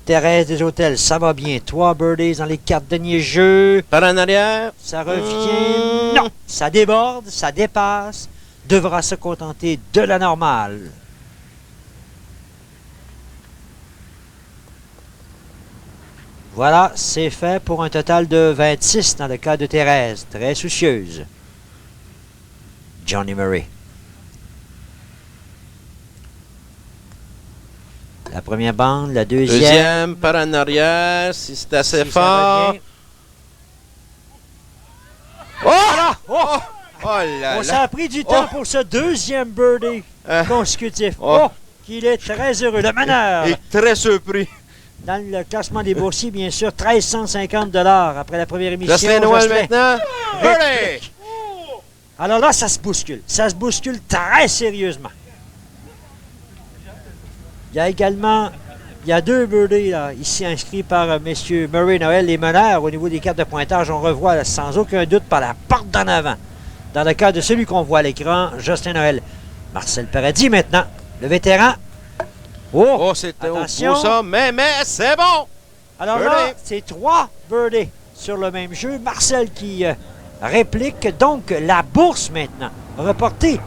S1: Thérèse des Hôtels, ça va bien. 3 birdies dans les 4 derniers jeux.
S3: Par en arrière.
S1: Ça revient. Non, ça déborde, ça dépasse. Devra se contenter de la normale. Voilà, c'est fait pour un total de 26 dans le cas de Thérèse, très soucieuse. Johnny Murray. La première bande, la deuxième.
S3: Deuxième, par en arrière, si c'est assez
S1: Si ça
S3: fort.
S1: revient.
S3: Oh!
S1: Voilà! Oh!
S3: Oh là
S1: On
S3: là!
S1: s'en a pris du temps pour ce deuxième birdie consécutif.
S3: Oh.
S1: Oh! Qu'il est très heureux. Le meneur,
S3: Et très surpris.
S1: dans le classement des boursiers, bien sûr, 1350 $ après la première émission.
S3: Jocelyn Noël
S1: Jocelyn.
S3: maintenant. Birdie!
S1: Réplique. Alors là, ça se bouscule. Ça se bouscule très sérieusement. Il y a également... Il y a 2 birdies là, ici inscrits par messieurs Murray Noël, les meneurs. Au niveau des cartes de pointage, on revoit là, sans aucun doute par la porte d'en avant. Dans le cas de celui qu'on voit à l'écran, Jocelyn Noël. Marcel Paradis maintenant, le vétéran.
S3: Oh, c'était beau
S1: attention.
S3: ça, mais c'est bon!
S1: Alors
S3: Birdie.
S1: là, c'est 3 birdies sur le même jeu. Marcel qui réplique donc la bourse maintenant, reportée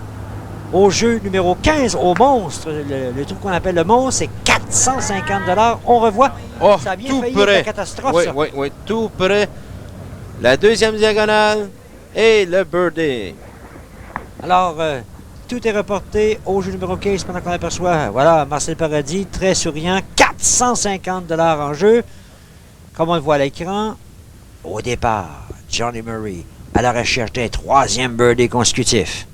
S1: au jeu numéro 15, au monstre. Le truc qu'on appelle le monstre, c'est 450 $. On revoit,
S3: Oh,
S1: ça a bien
S3: tout
S1: failli être
S3: près.
S1: la catastrophe,
S3: Oui,
S1: ça.
S3: oui, oui, tout près. La deuxième diagonale et le birdie.
S1: Alors, tout est reporté au jeu numéro 15 pendant qu'on aperçoit, voilà, Marcel Paradis, très souriant, 450 $ en jeu. Comme on le voit à l'écran, au départ, Johnny Murray à la recherche d'un 3e birdie consécutif.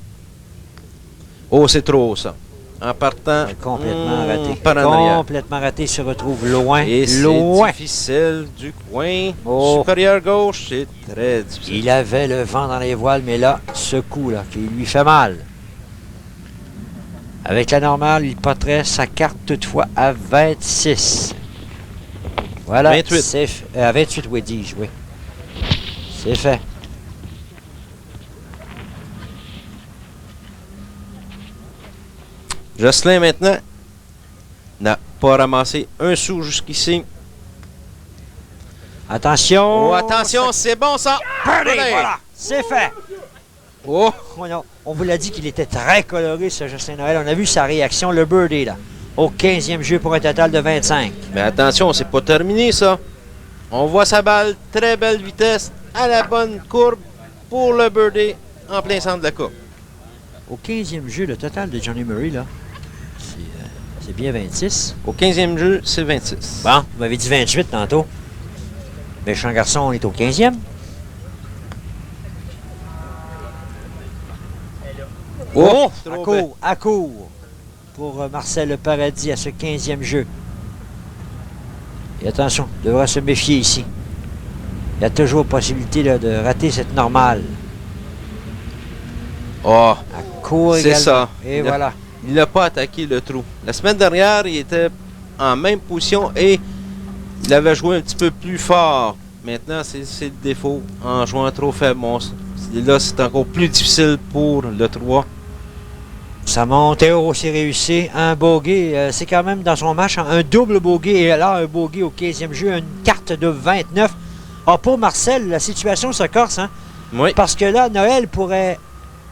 S3: Oh, c'est trop, ça. En partant,
S1: Complètement raté.
S3: par en arrière.
S1: Complètement raté, se retrouve loin.
S3: Et c'est
S1: loin.
S3: difficile du coin.
S1: Oh.
S3: Supérieur gauche, c'est très difficile.
S1: Il avait le vent dans les voiles, mais là, ce coup-là, qui lui fait mal. Avec la normale, il porterait sa carte toutefois à 26. Voilà.
S3: 28.
S1: C'est à 28, oui, dis-je, oui. C'est fait.
S3: Jocelyn, maintenant, n'a pas ramassé un sou jusqu'ici.
S1: Attention.
S3: Oh, attention, c'est bon, ça!
S1: Birdie,
S3: Birdie.
S1: voilà, c'est fait.
S3: Oh!
S1: On vous l'a dit qu'il était très coloré, ce Justin Noël. On a vu sa réaction, le birdie, là. Au 15e jeu pour un total de 25.
S3: Mais attention, c'est pas terminé, ça. On voit sa balle, très belle vitesse, à la bonne courbe pour le birdie en plein centre de la coupe.
S1: Au 15e jeu, le total de Johnny Murray, là, c'est bien 26.
S3: Au 15e jeu, c'est 26.
S1: Bon, vous m'avez dit 28 tantôt. Méchant garçon, on est au 15e.
S3: Oh!
S1: À court pour Marcel Paradis à ce 15e jeu. Et attention, il devra se méfier ici. Il y a toujours possibilité là, de rater cette normale.
S3: Oh!
S1: À court
S3: C'est
S1: également.
S3: ça.
S1: Et
S3: Il a-
S1: voilà.
S3: Il n'a pas attaqué le trou. La semaine dernière, il était en même position et il avait joué un petit peu plus fort. Maintenant, c'est le défaut en jouant trop faible. Là, c'est encore plus difficile pour le 3.
S1: Ça monte, Théo s'est réussi. Un bogey, c'est quand même dans son match un double bogey. Et là, un bogey au 15e jeu, une carte de 29. Ah, pour Marcel, la situation se corse, hein?
S3: Oui.
S1: Parce que là, Noël pourrait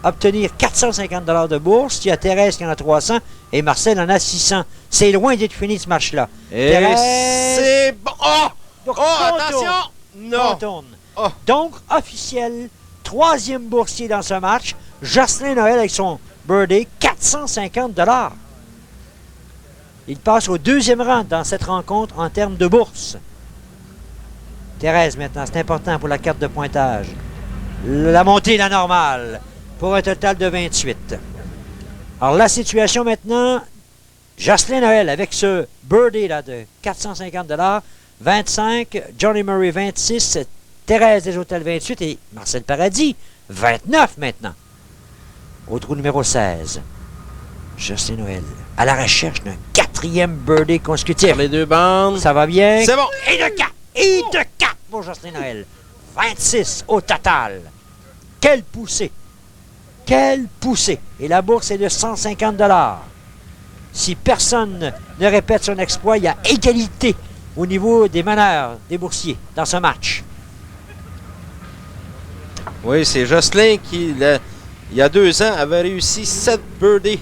S1: obtenir 450 $ de bourse. Il y a Thérèse qui en a 300 et Marcel en a 600. C'est loin d'être fini ce match-là.
S3: Et
S1: Thérèse.
S3: c'est bon. Oh!
S1: Donc,
S3: Oh, attention! Non!
S1: Contourne.
S3: Oh.
S1: Donc, officiel, 3e boursier dans ce match. Jocelyn Noël avec son birdie, 450 $. Il passe au 2e rang dans cette rencontre en termes de bourse. Thérèse, maintenant, c'est important pour la carte de pointage. La montée, la normale, pour un total de 28. Alors, la situation maintenant, Jocelyn Noël avec ce birdie là, de 450 $, 25, Johnny Murray 26, Thérèse des Hôtels 28 et Marcel Paradis 29 maintenant. Au trou numéro 16, Jocelyn Noël à la recherche d'un 4e birdie consécutif.
S3: Sur les deux bandes.
S1: Ça va bien?
S3: C'est bon.
S1: Et de 4! Et de 4 pour Jocelyn Noël. 26 au total. Quelle poussée! Quelle poussée! Et la bourse est de 150 $. Si personne ne répète son exploit, il y a égalité au niveau des meneurs, des boursiers, dans ce match.
S3: Oui, c'est Jocelyn qui, il y a 2 ans, avait réussi 7 birdies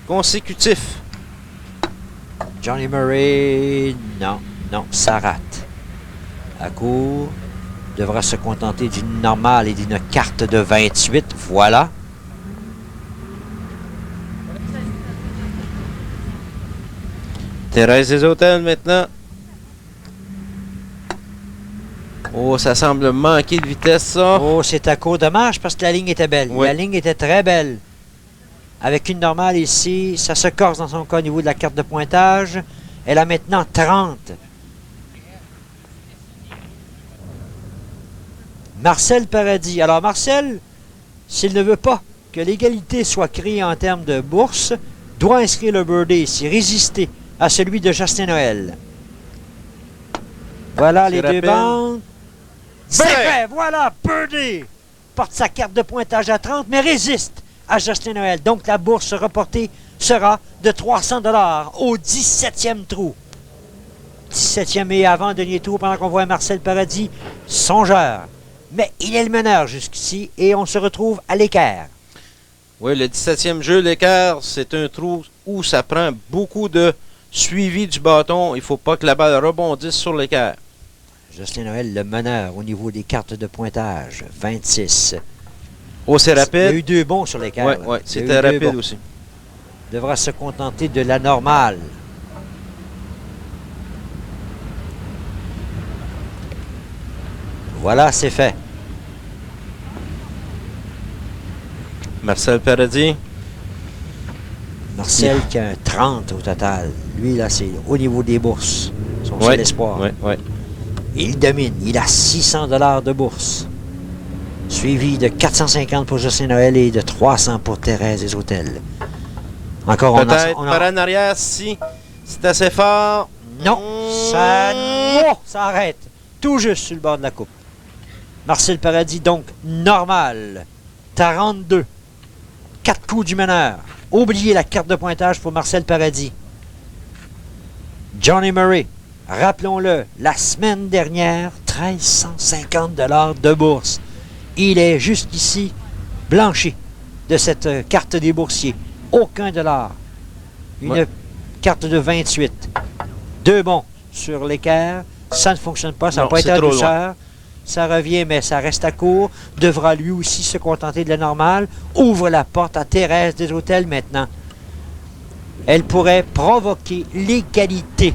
S3: consécutifs.
S1: Johnny Murray, non, ça rate. À court, devra se contenter d'une normale et d'une carte de 28. Voilà.
S3: Thérèse des Hôtels maintenant. Oh, ça semble manquer de vitesse, ça.
S1: Oh, c'est à court. Dommage parce que la ligne était belle.
S3: Oui.
S1: La ligne était très belle. Avec une normale ici, ça se corse dans son cas au niveau de la carte de pointage. Elle a maintenant 30. Marcel Paradis. Alors, Marcel, s'il ne veut pas que l'égalité soit créée en termes de bourse, doit inscrire le birdie ici, résister à celui de Justin Noël. Voilà
S3: C'est
S1: les deux
S3: rapide.
S1: bandes. C'est
S3: Birdie!
S1: fait, voilà, birdie! Porte sa carte de pointage à 30, mais résiste à Justin Noël. Donc, la bourse reportée sera de 300 $ au 17e trou. 17e et avant-dernier trou pendant qu'on voit Marcel Paradis, songeur. Mais il est le meneur jusqu'ici et on se retrouve à l'équerre.
S3: Oui, le 17e jeu, l'équerre, c'est un trou où ça prend beaucoup de suivi du bâton. Il ne faut pas que la balle rebondisse sur l'équerre.
S1: Jocelyn Noël, le meneur au niveau des cartes de pointage, 26.
S3: Oh, c'est
S1: Il y a
S3: rapide.
S1: eu 2 bons sur l'équerre.
S3: Oui,
S1: là.
S3: ouais,
S1: Il y a eu
S3: c'était
S1: 2
S3: rapide
S1: bons.
S3: aussi.
S1: Devra se contenter de la normale. Voilà, c'est fait.
S3: Marcel Paradis.
S1: Marcel qui a un 30 au total. Lui, là, c'est au niveau des bourses. Son seul espoir.
S3: Oui, oui.
S1: Il domine. Il a 600 $ de bourse. Suivi de 450 pour Justin Noël et de 300 pour Thérèse des Hôtels. Encore,
S3: Peut-être par en arrière si c'est assez fort.
S1: Non, ça arrête. Tout juste sur le bord de la coupe. Marcel Paradis, donc, normal. 42. 4 coups du meneur. Oubliez la carte de pointage pour Marcel Paradis. Johnny Murray, rappelons-le, la semaine dernière, 1350 $ de bourse. Il est jusqu'ici blanchi de cette carte des boursiers. Aucun dollar. Une carte de 28. 2 bons sur l'équerre. Ça ne fonctionne pas. Ça n'a
S3: Non,
S1: pas été
S3: c'est
S1: à
S3: trop
S1: douceur. Ça revient, mais ça reste à court. Devra lui aussi se contenter de la normale. Ouvre la porte à Thérèse des Hôtels maintenant. Elle pourrait provoquer l'égalité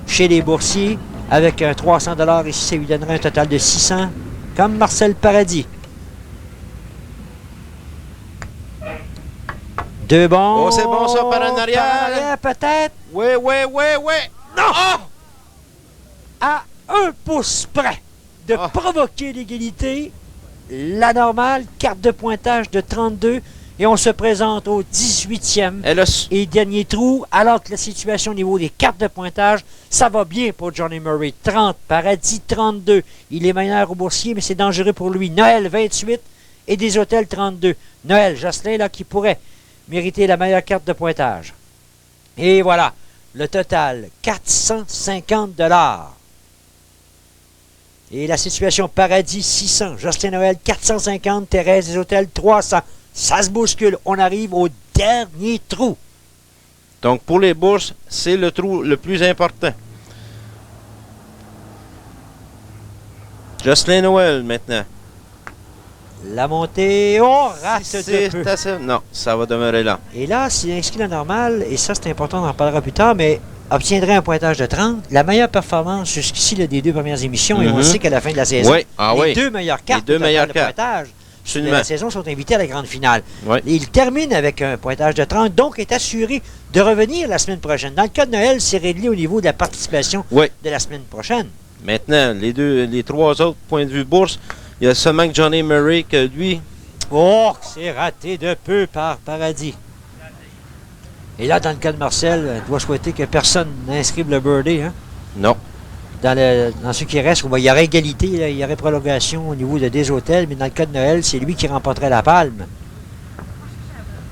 S1: chez les boursiers avec un 300 $ ici. Ça lui donnerait un total de 600, comme Marcel Paradis. 2 bons.
S3: Oh, c'est bon ça, par en arrière.
S1: Peut-être.
S3: Oui, oui, oui, oui.
S1: Non!
S3: Ah!
S1: À 1 pouce près de
S3: Ah.
S1: provoquer l'égalité, la normale, carte de pointage de 32, et on se présente au 18e
S3: Elle a
S1: et dernier trou, alors que la situation au niveau des cartes de pointage, ça va bien pour Johnny Murray. 30, Paradis 32. Il est meilleur au boursier, mais c'est dangereux pour lui. Noël 28 et des Hôtels 32. Noël, Jocelyn, là, qui pourrait mériter la meilleure carte de pointage. Et voilà, le total, 450 $. Et la situation Paradis 600, Justin Noël 450, Thérèse des Hôtels 300. Ça se bouscule, on arrive au dernier trou.
S3: Donc, pour les bourses, c'est le trou le plus important. Jocelyn Noël, maintenant.
S1: La montée, on rate de
S3: C'est
S1: peu.
S3: assez... Non, ça va demeurer là.
S1: Et là, s'il inscrit la normale, et ça c'est important, on en parlera plus tard, mais obtiendrait un pointage de 30, la meilleure performance jusqu'ici là, des 2 premières émissions, et on
S3: Mhm.
S1: sait qu'à la fin de la saison,
S3: Oui, ah
S1: les
S3: oui.
S1: 2 meilleures cartes
S3: deux
S1: au total
S3: meilleures
S1: de
S3: cartes.
S1: pointage de
S3: Absolument.
S1: la saison sont invités à la grande finale.
S3: Oui.
S1: Et il termine avec un pointage de 30, donc est assuré de revenir la semaine prochaine. Dans le cas de Noël, c'est réglé au niveau de la participation
S3: Oui.
S1: de la semaine prochaine.
S3: Maintenant, les 3 autres points de vue bourse, il y a seulement que Johnny Murray que lui.
S1: Oh, c'est raté de peu par Paradis. Et là, dans le cas de Marcel, on doit souhaiter que personne n'inscrive le birdie. Hein?
S3: Non.
S1: Dans ceux qui restent, il y aurait égalité, là, il y aurait prolongation au niveau de des hôtels, mais dans le cas de Noël, c'est lui qui remporterait la palme.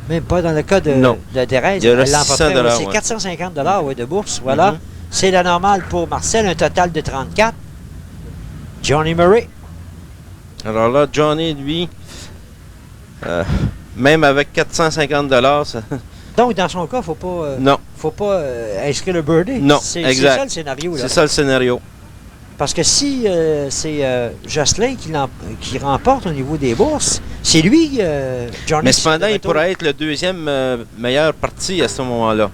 S1: Même pas dans le cas de,
S3: Non.
S1: de Thérèse,
S3: Il y aurait
S1: elle l'emporterait.
S3: 600
S1: C'est
S3: ouais.
S1: 450 $ de bourse, voilà.
S3: Mhm.
S1: C'est la normale pour Marcel, un total de 34. Johnny Murray.
S3: Alors là, Johnny, lui, même avec 450 $, ça...
S1: Donc, dans son cas, il ne
S3: Non,
S1: faut pas inscrire le birdie.
S3: Non,
S1: c'est
S3: exact.
S1: ça le scénario. Là.
S3: c'est ça le scénario.
S1: Parce que si c'est Jocelyn qui remporte au niveau des bourses, c'est lui, Johnny.
S3: Mais cependant,
S1: de
S3: il
S1: retour.
S3: pourrait être le deuxième meilleur parti à ce moment-là.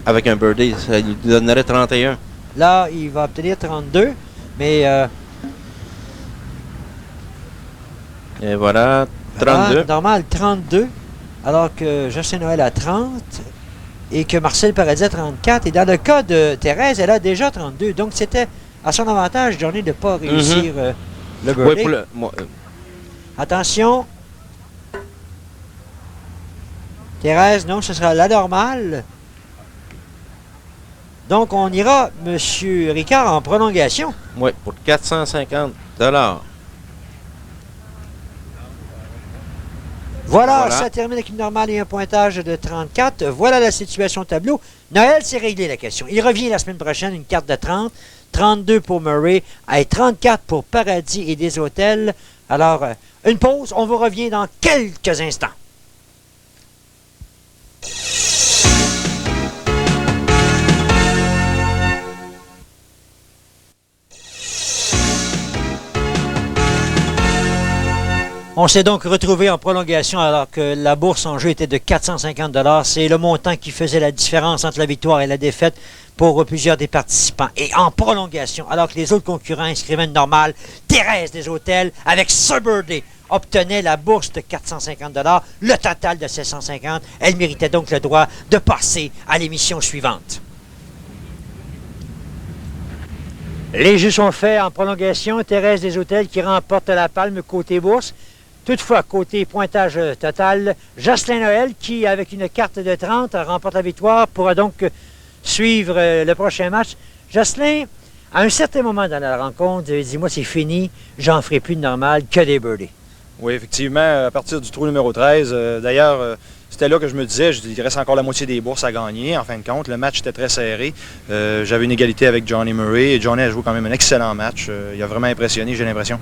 S3: Avec un birdie, ça lui donnerait 31.
S1: Là, il va obtenir 32, mais
S3: Et voilà, 32.
S1: normal 32, alors que Justin Noël a 30 et que Marcel Paradis a 34. Et dans le cas de Thérèse, elle a déjà 32. Donc, c'était à son avantage, Johnny, de ne pas réussir le birdie.
S3: Oui, pour le, moi,
S1: Attention. Thérèse, non, ce sera la normale. Donc, on ira, M. Ricard, en prolongation.
S3: oui, pour 450 $.
S1: Voilà,
S3: Voilà.
S1: ça termine avec une normale et un pointage de 34. Voilà la situation au tableau. Noël, c'est réglé la question. Il revient la semaine prochaine, une carte de 30. 32 pour Murray et 34 pour Paradis et des Hôtels. Alors, une pause. On vous revient dans quelques instants. On s'est donc retrouvé en prolongation alors que la bourse en jeu était de 450 $. C'est le montant qui faisait la différence entre la victoire et la défaite pour plusieurs des participants. Et en prolongation, alors que les autres concurrents inscrivaient une normale, Thérèse des Hôtels, avec Sir Birdie, obtenait la bourse de 450 $, le total de 750. Elle méritait donc le droit de passer à l'émission suivante. Les jeux sont faits en prolongation. Thérèse des Hôtels qui remporte la palme côté bourse. Toutefois, côté pointage total, Jocelyn Noël, qui, avec une carte de 30, remporte la victoire, pourra donc suivre le prochain match. Jocelyn, à un certain moment dans la rencontre, dis-moi, c'est fini, j'en ferai plus de normal, que des birdies.
S6: Oui, effectivement, à partir du trou numéro 13. D'ailleurs, c'était là que je me disais, il reste encore la moitié des bourses à gagner. En fin de compte, le match était très serré. J'avais une égalité avec Johnny Murray et Johnny a joué quand même un excellent match. Il a vraiment impressionné, j'ai l'impression.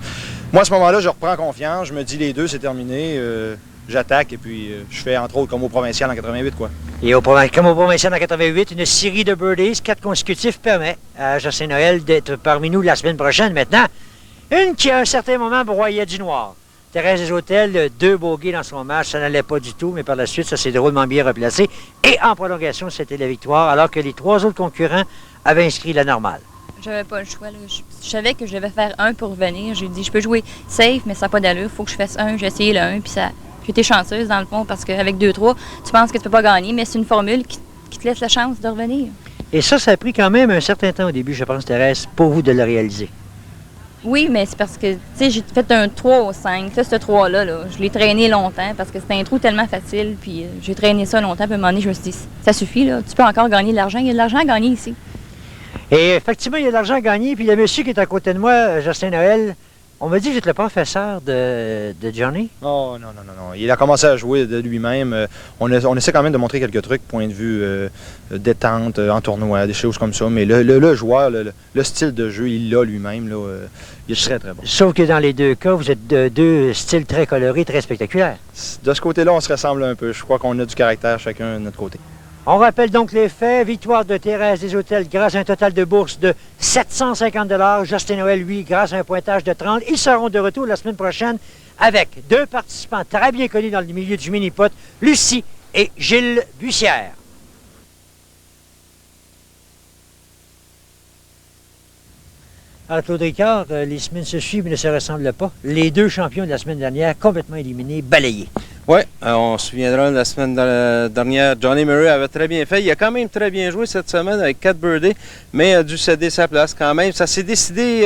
S6: Moi, à ce moment-là, je reprends confiance. Je me dis, les deux, c'est terminé. J'attaque et puis je fais, entre autres, comme au provincial en 88, quoi.
S1: Et comme au provincial en 88, une série de birdies, 4 consécutifs, permet à Jocelyn Noël d'être parmi nous la semaine prochaine. Maintenant, une qui, à un certain moment, broyait du noir. Thérèse des Hôtels, 2 bogeys dans son match, ça n'allait pas du tout, mais par la suite, ça s'est drôlement bien replacé. Et en prolongation, c'était la victoire, alors que les 3 autres concurrents avaient inscrit la normale.
S5: J'avais pas le choix. Là. Je savais que je devais faire un pour revenir. J'ai dit, je peux jouer safe, mais ça n'a pas d'allure. Il faut que je fasse un. J'ai essayé le 1, puis ça... J'étais chanceuse, dans le fond, parce qu'avec 2-3, tu penses que tu peux pas gagner, mais c'est une formule qui te laisse la chance de revenir.
S1: Et ça a pris quand même un certain temps au début, je pense, Thérèse, pour vous de le réaliser.
S5: Oui, mais c'est parce que, tu sais, j'ai fait un 3 au 5. Là, ce 3-là, je l'ai traîné longtemps parce que c'était un trou tellement facile. Puis j'ai traîné ça longtemps. Puis à un moment donné, je me suis dit, ça suffit, là. Tu peux encore gagner de l'argent. Il y a de l'argent à gagner ici.
S1: Et effectivement, il y a de l'argent à gagner. Puis le monsieur qui est à côté de moi, Jocelyn Noël, on m'a dit que j'étais le professeur de Johnny.
S6: Oh, non. Il a commencé à jouer de lui-même. On essaie quand même de montrer quelques trucs, point de vue détente, en tournoi, des choses comme ça. Mais le joueur, le style de jeu, il l'a lui-même. Là, il est très, très bon.
S1: Sauf que dans les deux cas, vous êtes de 2 styles très colorés, très spectaculaires.
S6: De ce côté-là, on se ressemble un peu. Je crois qu'on a du caractère chacun de notre côté.
S1: On rappelle donc les faits. Victoire de Thérèse des Hôtels grâce à un total de bourse de 750 $. Jocelyn Noël, lui, grâce à un pointage de 30. Ils seront de retour la semaine prochaine avec 2 participants très bien connus dans le milieu du mini-pot, Lucie et Gilles Bussière. Alors, Claude Ricard, les semaines se suivent mais ne se ressemblent pas. Les 2 champions de la semaine dernière, complètement éliminés, balayés.
S2: Oui, on se souviendra de la semaine dernière, Johnny Murray avait très bien fait. Il a quand même très bien joué cette semaine avec 4 birdies, mais il a dû céder sa place quand même. Ça s'est décidé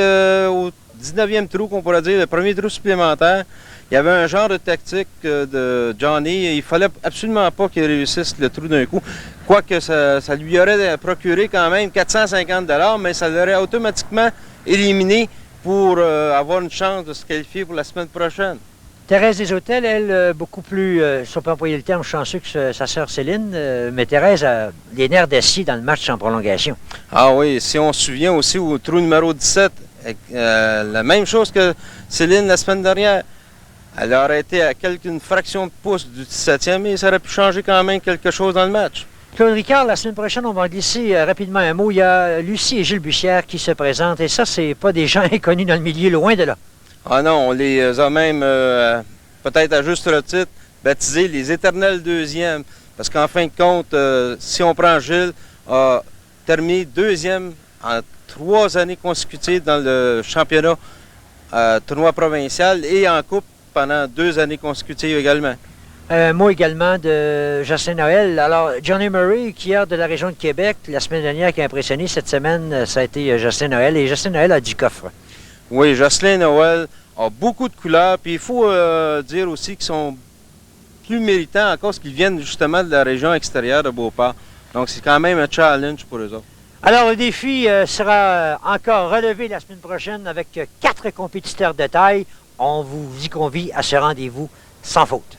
S2: au 19e trou, qu'on pourrait dire, le premier trou supplémentaire. Il y avait un genre de tactique de Johnny. Il fallait absolument pas qu'il réussisse le trou d'un coup. Quoique ça lui aurait procuré quand même 450 $, mais ça l'aurait automatiquement éliminé pour avoir une chance de se qualifier pour la semaine prochaine.
S1: Thérèse des Hôtels, elle, beaucoup plus, si on peut employer le terme, chanceux que sa sœur Céline, mais Thérèse a les nerfs d'acier dans le match en prolongation.
S2: Ah oui, si on se souvient aussi au trou numéro 17, la même chose que Céline la semaine dernière. Elle aurait été à une fraction de pouce du 17e, mais ça aurait pu changer quand même quelque chose dans le match.
S1: Claude Ricard, la semaine prochaine, on va glisser rapidement un mot. Il y a Lucie et Gilles Bussière qui se présentent, et ça, c'est pas des gens inconnus dans le milieu, loin de là.
S2: Ah non, on les a même, peut-être à juste le titre, baptisés les éternels deuxièmes. Parce qu'en fin de compte, si on prend Gilles, a terminé 2e en 3 années consécutives dans le championnat tournoi provincial et en coupe pendant 2 années consécutives également.
S1: Un mot également de Jocelyn Noël. Alors, Johnny Murray, qui est de la région de Québec, la semaine dernière, qui a impressionné cette semaine, ça a été Jocelyn Noël. Et Jocelyn Noël a du coffre.
S2: Oui, Jocelyn Noël a beaucoup de couleurs. Puis il faut dire aussi qu'ils sont plus méritants à cause qu'ils viennent justement de la région extérieure de Beauport. Donc c'est quand même un challenge pour eux autres.
S1: Alors, le défi sera encore relevé la semaine prochaine avec 4 compétiteurs de taille. On vous y convie à ce rendez-vous sans faute.